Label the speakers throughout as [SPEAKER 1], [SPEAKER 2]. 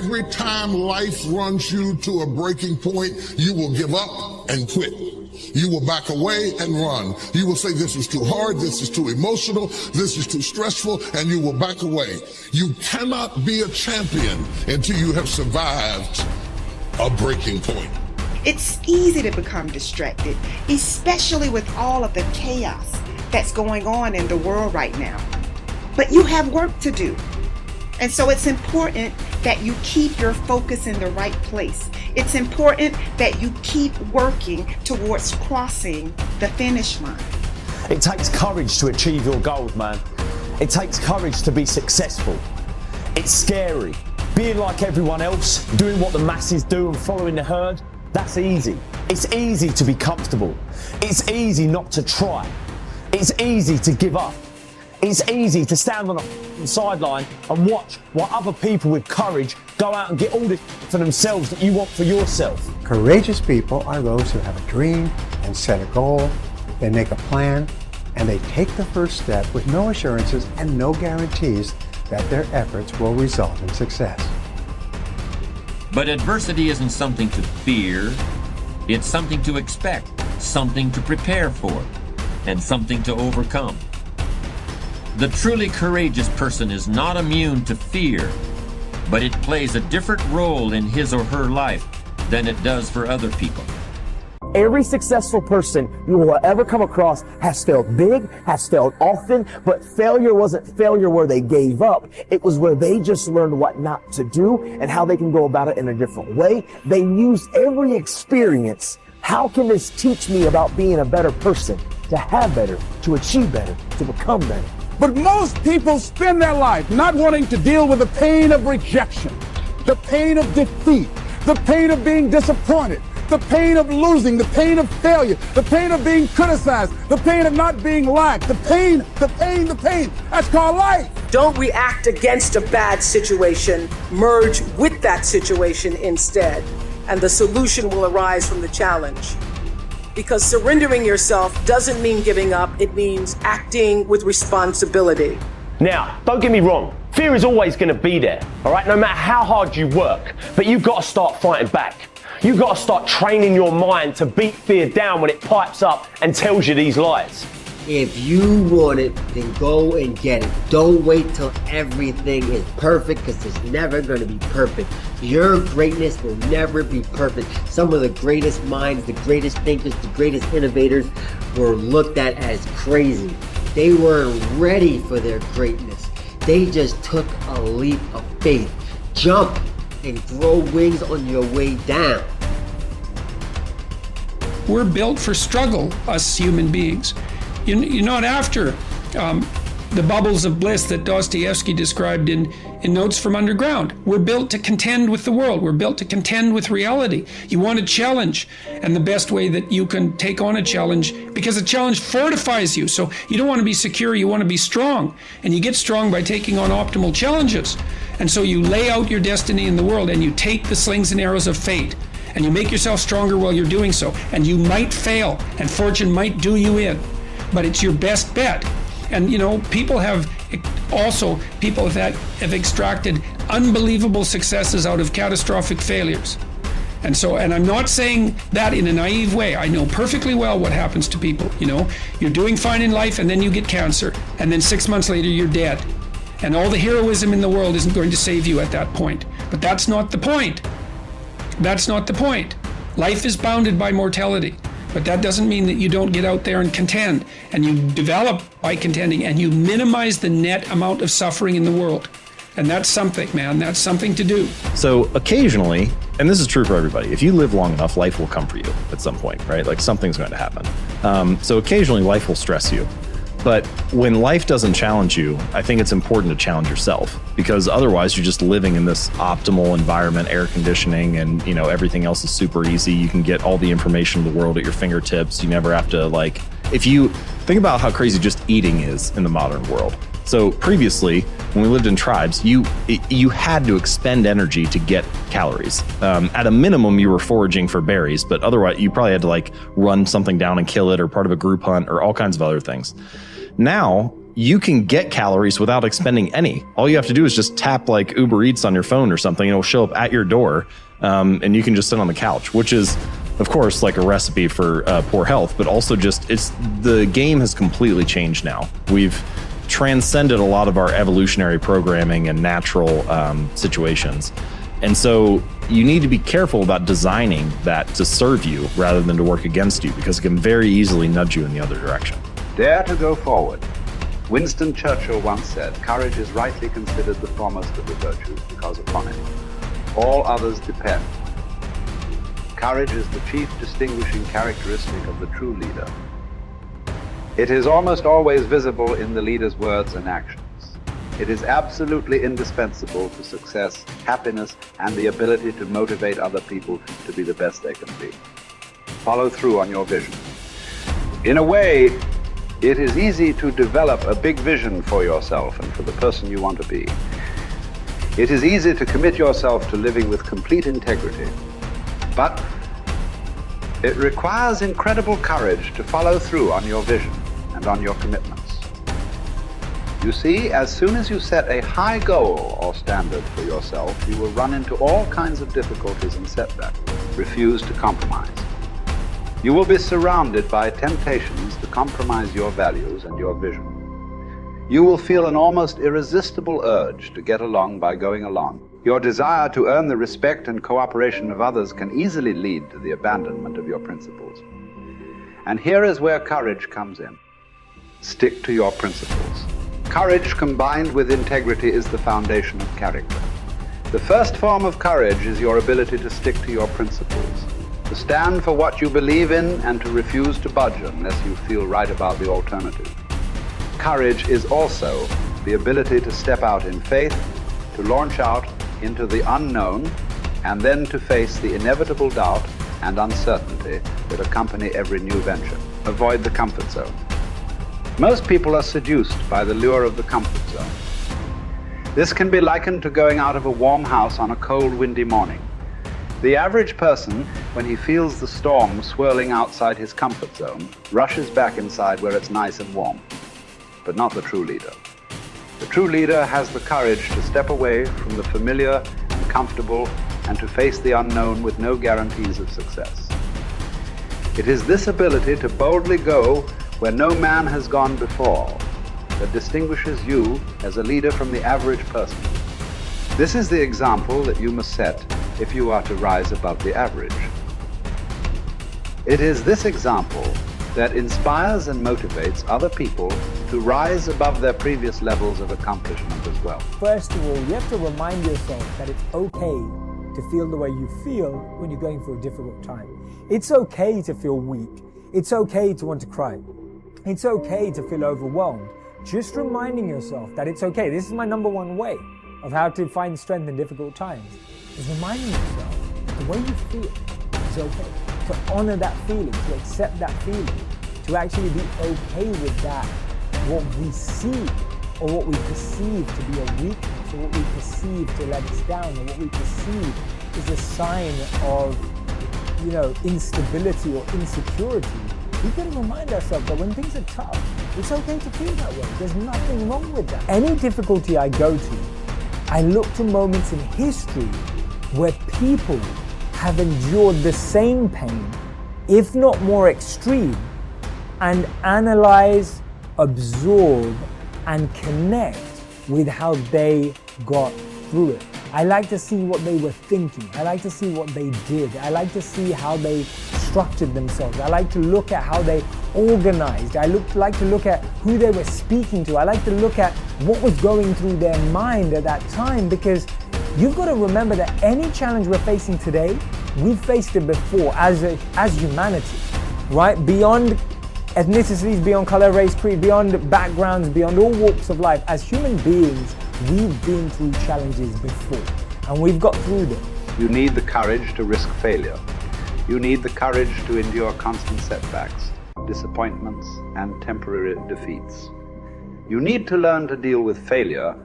[SPEAKER 1] Every time life runs you to a breaking point, you will give up and quit. You will back away and run. You will say, this is too hard, this is too emotional, this is too stressful, and you will back away. You cannot be a champion until you have survived a breaking point.
[SPEAKER 2] It's easy to become distracted, especially with all of the chaos that's going on in the world right now. But you have work to do. And so it's important that you keep your focus in the right place. It's important that you keep working towards crossing the finish line.
[SPEAKER 3] It takes courage to achieve your goals, man. It takes courage to be successful. It's scary. Being like everyone else, doing what the masses do and following the herd, that's easy. It's easy to be comfortable. It's easy not to try. It's easy to give up. It's easy to stand on a sideline and watch while other people with courage go out and get all this for themselves that you want for yourself.
[SPEAKER 4] Courageous people are those who have a dream and set a goal. They make a plan and they take the first step with no assurances and no guarantees that their efforts will result in success.
[SPEAKER 5] But adversity isn't something to fear. It's something to expect, something to prepare for, and something to overcome. The truly courageous person is not immune to fear, but it plays a different role in his or her life than it does for other people.
[SPEAKER 3] Every successful person you will ever come across has failed big, has failed often, but failure wasn't failure where they gave up. It was where they just learned what not to do and how they can go about it in a different way. They used every experience. How can this teach me about being a better person, to have better, to achieve better, to become better?
[SPEAKER 6] But most people spend their life not wanting to deal with the pain of rejection, the pain of defeat, the pain of being disappointed, the pain of losing, the pain of failure, the pain of being criticized, the pain of not being liked, the pain. That's called life.
[SPEAKER 7] Don't react against a bad situation, merge with that situation instead, and the solution will arise from the challenge. Because surrendering yourself doesn't mean giving up, it means acting with responsibility.
[SPEAKER 3] Now, don't get me wrong, fear is always going to be there, all right, no matter how hard you work, but you've got to start fighting back. You've got to start training your mind to beat fear down when it pipes up and tells you these lies.
[SPEAKER 8] If you want it, then go and get it. Don't wait till everything is perfect, because it's never going to be perfect. Your greatness will never be perfect. Some of the greatest minds, the greatest thinkers, the greatest innovators were looked at as crazy. They weren't ready for their greatness. They just took a leap of faith. Jump and grow wings on your way down.
[SPEAKER 9] We're built for struggle, us human beings. You're not after the bubbles of bliss that Dostoevsky described in Notes from Underground. We're built to contend with the world. We're built to contend with reality. You want a challenge, and the best way that you can take on a challenge, because a challenge fortifies you. So you don't want to be secure, you want to be strong. And you get strong by taking on optimal challenges. And so you lay out your destiny in the world, and you take the slings and arrows of fate, and you make yourself stronger while you're doing so. And you might fail, and fortune might do you in, but it's your best bet. And people that have extracted unbelievable successes out of catastrophic failures. And I'm not saying that in a naive way. I know perfectly well what happens to people. You're doing fine in life, and then you get cancer, and then 6 months later you're dead. And all the heroism in the world isn't going to save you at that point. But that's not the point. That's not the point. Life is bounded by mortality. But that doesn't mean that you don't get out there and contend, and you develop by contending, and you minimize the net amount of suffering in the world. And that's something, man. That's something to do.
[SPEAKER 10] So occasionally, and this is true for everybody, if you live long enough, life will come for you at some point, right? Like something's going to happen. So occasionally life will stress you. But when life doesn't challenge you, I think it's important to challenge yourself, because otherwise you're just living in this optimal environment, air conditioning, and everything else is super easy. You can get all the information in the world at your fingertips. You never have to if you think about how crazy just eating is in the modern world. So previously, when we lived in tribes, you had to expend energy to get calories. At a minimum, you were foraging for berries, but otherwise you probably had to run something down and kill it, or part of a group hunt, or all kinds of other things. Now, you can get calories without expending any. All you have to do is just tap like Uber Eats on your phone or something, and it'll show up at your door, and you can just sit on the couch, which is, of course, like a recipe for poor health, but also just the game has completely changed now. We've transcended a lot of our evolutionary programming and natural situations. And so you need to be careful about designing that to serve you rather than to work against you, because it can very easily nudge you in the other direction.
[SPEAKER 11] Dare to go forward. Winston Churchill once said, courage is rightly considered the foremost of the virtues because upon it all others depend. Courage is the chief distinguishing characteristic of the true leader. It is almost always visible in the leader's words and actions. It is absolutely indispensable to success, happiness, and the ability to motivate other people to be the best they can be. Follow through on your vision. In a way, it is easy to develop a big vision for yourself and for the person you want to be. It is easy to commit yourself to living with complete integrity, but it requires incredible courage to follow through on your vision and on your commitments. You see, as soon as you set a high goal or standard for yourself, you will run into all kinds of difficulties and setbacks. Refuse to compromise. You will be surrounded by temptations to compromise your values and your vision. You will feel an almost irresistible urge to get along by going along. Your desire to earn the respect and cooperation of others can easily lead to the abandonment of your principles. And here is where courage comes in. Stick to your principles. Courage combined with integrity is the foundation of character. The first form of courage is your ability to stick to your principles, to stand for what you believe in and to refuse to budge unless you feel right about the alternative. Courage is also the ability to step out in faith, to launch out into the unknown, and then to face the inevitable doubt and uncertainty that accompany every new venture. Avoid the comfort zone. Most people are seduced by the lure of the comfort zone. This can be likened to going out of a warm house on a cold, windy morning. The average person, when he feels the storm swirling outside his comfort zone, rushes back inside where it's nice and warm. But not the true leader. The true leader has the courage to step away from the familiar and comfortable and to face the unknown with no guarantees of success. It is this ability to boldly go where no man has gone before that distinguishes you as a leader from the average person. This is the example that you must set if you are to rise above the average. It is this example that inspires and motivates other people to rise above their previous levels of accomplishment as well.
[SPEAKER 12] First of all, you have to remind yourself that it's okay to feel the way you feel when you're going through a difficult time. It's okay to feel weak. It's okay to want to cry. It's okay to feel overwhelmed. Just reminding yourself that it's okay. This is my number one way of how to find strength in difficult times. Is reminding yourself that the way you feel is okay. To honor that feeling, to accept that feeling, to actually be okay with that, what we see or what we perceive to be a weakness, or what we perceive to let us down, or what we perceive is a sign of, instability or insecurity. We've got to remind ourselves that when things are tough, it's okay to feel that way. There's nothing wrong with that. Any difficulty I go to, I look to moments in history where people have endured the same pain, if not more extreme, and analyze, absorb, and connect with how they got through it. I like to see what they were thinking. I like to see what they did. I like to see how they structured themselves. I like to look at how they organized. I like to look at who they were speaking to. I like to look at what was going through their mind at that time, because you've got to remember that any challenge we're facing today, we've faced it before as humanity, right? Beyond ethnicities, beyond color, race, creed, beyond backgrounds, beyond all walks of life, as human beings, we've been through challenges before, and we've got through them.
[SPEAKER 11] You need the courage to risk failure. You need the courage to endure constant setbacks, disappointments, and temporary defeats. You need to learn to deal with failure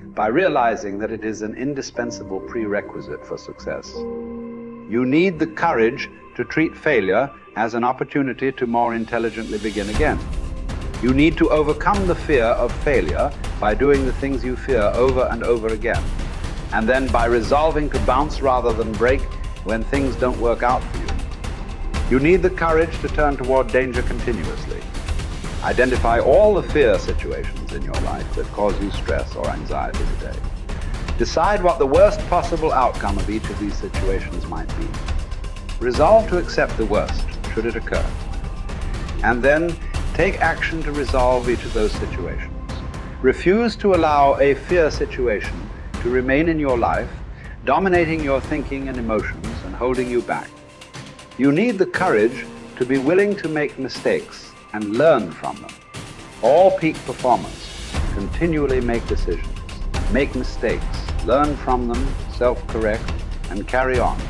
[SPEAKER 11] by realizing that it is an indispensable prerequisite for success. You need the courage to treat failure as an opportunity to more intelligently begin again. You need to overcome the fear of failure by doing the things you fear over and over again, and then by resolving to bounce rather than break when things don't work out for you. You need the courage to turn toward danger continuously. Identify all the fear situations in your life that cause you stress or anxiety today. Decide what the worst possible outcome of each of these situations might be. Resolve to accept the worst, should it occur. And then take action to resolve each of those situations. Refuse to allow a fear situation to remain in your life, dominating your thinking and emotions and holding you back. You need the courage to be willing to make mistakes and learn from them. All peak performers continually make decisions, make mistakes, learn from them, self-correct, and carry on.